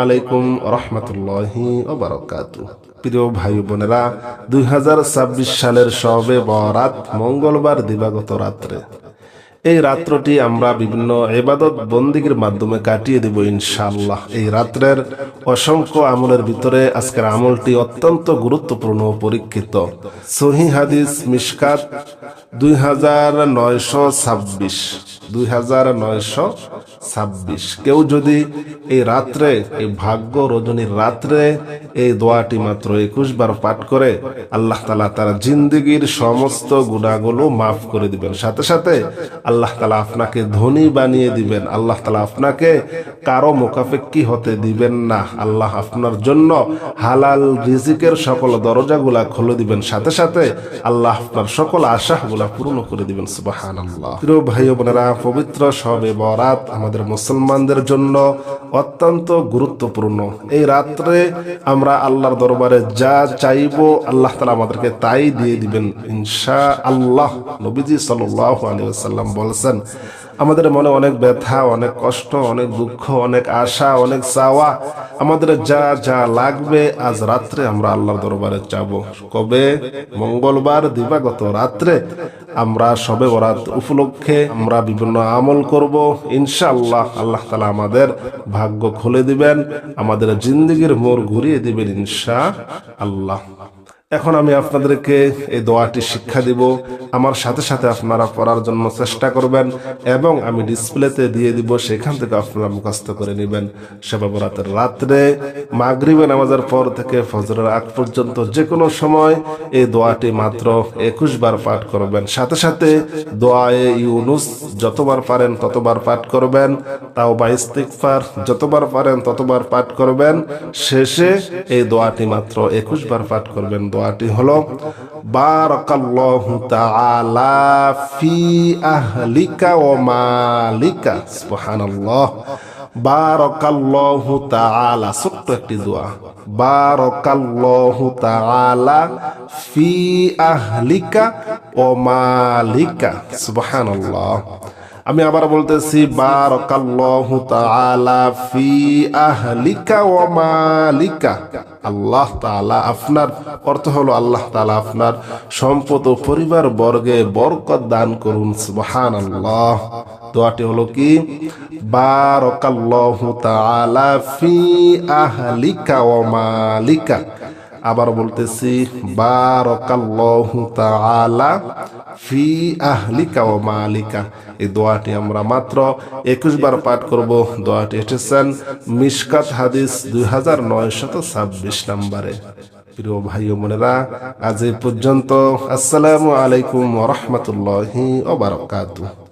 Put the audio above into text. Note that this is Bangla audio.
আলাইকুম রাহমাতুল্লাহি ওয়া বারাকাতুহু। প্রিয় ভাই বোনেরা, 2026 সালের শবে বরাত মঙ্গলবার দিবাগত রাত্রে, এই রাত্রটি আমরা বিভিন্ন ইবাদত বন্দিগির মাধ্যমে কাটিয়ে দেব ইনশাআল্লাহ। এই রাত্রের অসংখ্য আমলের ভিতরে আজকের আমলটি অত্যন্ত গুরুত্বপূর্ণ ও পরীক্ষিত। সহিহ হাদিস মিশকাত 2926। কেউ যদি এই রাত্রে, এই ভাগ্য রজনীর রাত্রে এই দোয়াটি মাত্র 21 বার পাঠ করে, আল্লাহ তাআলা তার জিন্দেগীর সমস্ত গুনাহগুলো মাফ করে দিবেন। সাথে সাথে আল্লাহ তাআলা আপনাকে ধনী বানিয়ে দিবেন। আল্লাহ তাআলা আপনাকে কারো মুখাপেক্ষী হতে দিবেন না। আল্লাহ আপনার জন্য হালাল রিজিকের সকল দরজাগুলা খুলে দিবেন। সাথে সাথে আল্লাহ আপনার সকল আশাগুলা পূর্ণ করে দিবেন। সুবহানাল্লাহ। প্রিয় ভাই বোনেরা, পবিত্র শবে বরাত আমাদের মুসলমানদের জন্য অত্যন্ত গুরুত্বপূর্ণ। এই রাত্রে আমরা আল্লাহর দরবারে যা চাইবো আল্লাহ তাআলা আমাদেরকে তাই দিয়ে দিবেন ইনশাআল্লাহ। নবীজি সাল্লাল্লাহু আলাইহি ওয়াসাল্লাম বলেছেন, আমাদের মনে অনেক ব্যথা, অনেক কষ্ট, অনেক দুঃখ, অনেক আশা, অনেক চাওয়া, আমাদের যা যা লাগবে আজ রাত্রে আমরা আল্লাহর দরবারে চাবো। কবে? মঙ্গলবার দিবাগত রাত্রে আমরা শবে বরাত উপলক্ষে আমরা বিভিন্ন আমল করব ইনশাআল্লাহ। আল্লাহ তাআলা আমাদের ভাগ্য খুলে দিবেন, আমাদের জিন্দেগীর মোড় ঘুরিয়ে দিবেন ইনশাআল্লাহ। এখন আমি আপনাদেরকে এই দোয়াটি শিক্ষা দিব। আমার সাথে সাথে আপনারা পড়ার জন্য চেষ্টা করবেন এবং আমি ডিসপ্লেতে দিয়ে দিব, সেখান থেকে আপনারা মুখস্থ করে নেবেন। শবে বরাতের রাত্রে মাগরিবে নামাজের পর থেকে ফজরের আগ পর্যন্ত যে কোনো সময় এই দোয়াটি মাত্র 21 বার পাঠ করবেন। সাথে সাথে দোয়ায়ে ইউনুস যতবার পারেন ততবার পাঠ করবেন। তাওবা ইস্তিগফার যতবার পারেন ততবার পাঠ করবেন। শেষে এই দোয়াটি মাত্র 21 বার পাঠ করবেন। দোয়াটি হলো, বারাকাল্লাহু তাআলা ফি আহলিকা ওয়া মালিকা। সুবহানাল্লাহ। বারাকাল্লাহু তাআলা, ছোট্ট একটি দোয়া। বারাকাল্লাহু তাআলা ফি আহলিকা ওয়া মালিকা। সুবহানাল্লাহ। আমি আবার বলতেছি, বারাকাল্লাহু তাআলা ফি আহলিকা ওয়া মালিকা। আল্লাহ তাআলা আপনার, অর্থ হলো আল্লাহ তাআলা আপনার সম্পদ ও পরিবার বর্গে বরকত দান করুন। সুবহানাল্লাহ। দোয়াটি হলো কি? বারাকাল্লাহু তাআলা ফি আহলিকা ওয়া মালিকা। আবার বলতেছি, বারাকাল্লাহু তাআলা ফি আহলিকা ওয়া মালিকা। এই দোয়াটি আমরা মাত্র 21 বার পাঠ করব। দোয়াটি এসেছেন মিশকাত হাদিস 2926 নম্বরে। প্রিয় ভাই ও বোনেরা, আজ এই পর্যন্ত। আসসালামু আলাইকুম ওয়া রাহমাতুল্লাহি ওয়া বারাকাতুহু।